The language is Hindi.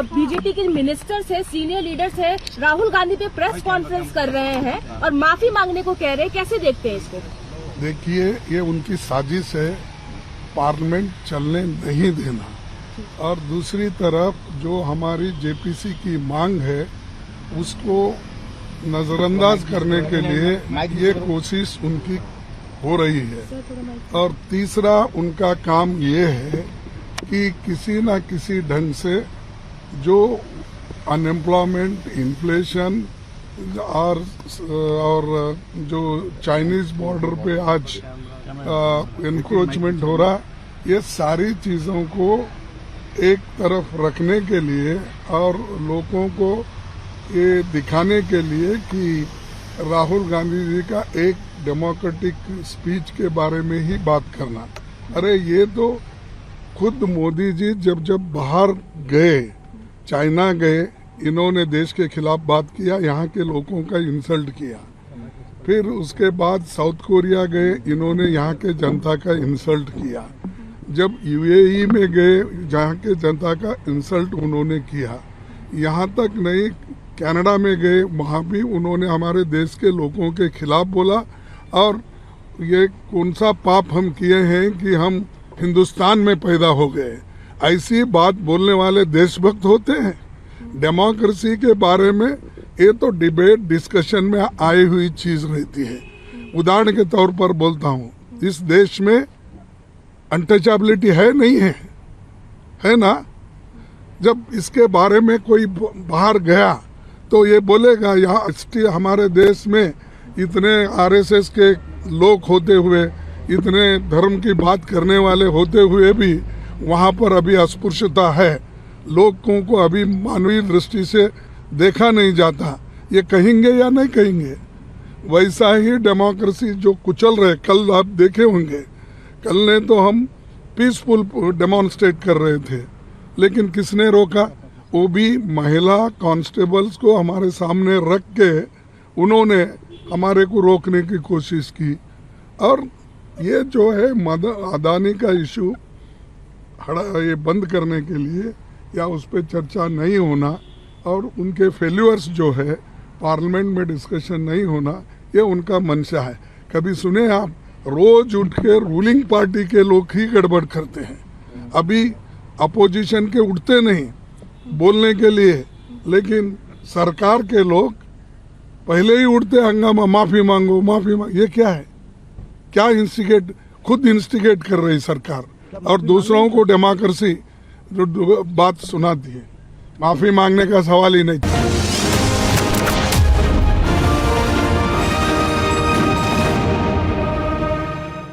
बीजेपी के मिनिस्टर्स है, सीनियर लीडर्स है, राहुल गांधी पे प्रेस कॉन्फ्रेंस कर रहे हैं और माफी मांगने को कह रहे हैं। कैसे देखते हैं इसको? देखिए, ये उनकी साजिश है पार्लियामेंट चलने नहीं देना, और दूसरी तरफ जो हमारी जेपीसी की मांग है उसको नजरअंदाज करने के लिए ये कोशिश उनकी हो रही है। और तीसरा उनका काम ये है कि किसी न किसी ढंग से जो अनएम्प्लॉयमेंट, इन्फ्लेशन और जो चाइनीज बॉर्डर पे आज एनक्रोचमेंट हो रहा, ये सारी चीजों को एक तरफ रखने के लिए और लोगों को ये दिखाने के लिए कि राहुल गांधी जी का एक डेमोक्रेटिक स्पीच के बारे में ही बात करना। अरे ये तो खुद मोदी जी जब बाहर गए, चाइना गए, इन्होंने देश के खिलाफ बात किया, यहाँ के लोगों का इंसल्ट किया। फिर उसके बाद साउथ कोरिया गए, इन्होंने यहाँ के जनता का इंसल्ट किया। जब यूएई में गए, जहाँ के जनता का इंसल्ट उन्होंने किया। यहाँ तक नहीं, कनाडा में गए, वहाँ भी उन्होंने हमारे देश के लोगों के खिलाफ बोला। और ये कौन सा पाप हम किए हैं कि हम हिंदुस्तान में पैदा हो गए, ऐसी बात बोलने वाले देशभक्त होते हैं। डेमोक्रेसी के बारे में ये तो डिबेट डिस्कशन में आई हुई चीज रहती है। उदाहरण के तौर पर बोलता हूँ, इस देश में अनटचेबिलिटी है नहीं है, है ना? जब इसके बारे में कोई बाहर गया तो ये बोलेगा यहाँ हमारे देश में इतने आरएसएस के लोग होते हुए, इतने धर्म की बात करने वाले होते हुए भी वहाँ पर अभी अस्पृश्यता है, लोगों को अभी मानवीय दृष्टि से देखा नहीं जाता, ये कहेंगे या नहीं कहेंगे? वैसा ही डेमोक्रेसी जो कुचल रहे, कल आप देखे होंगे, कल ने तो हम पीसफुल डेमोन्स्ट्रेट कर रहे थे, लेकिन किसने रोका? वो भी महिला कांस्टेबल्स को हमारे सामने रख के उन्होंने हमारे को रोकने की कोशिश की। और ये जो है अदानी का इशू ये बंद करने के लिए या उस पर चर्चा नहीं होना और उनके फेल्यूअर्स जो है पार्लियामेंट में डिस्कशन नहीं होना, ये उनका मंशा है। कभी सुने आप? रोज उठ के रूलिंग पार्टी के लोग ही गड़बड़ करते हैं। अभी अपोजिशन के उठते नहीं बोलने के लिए, लेकिन सरकार के लोग पहले ही उठते हंगामा, माफी मांगो माफी मांगो। ये क्या है? क्या इंस्टिगेट, खुद इंस्टिगेट कर रही सरकार और दूसरों को डेमोक्रेसी बात सुनाती है। माफी मांगने का सवाल ही नहीं।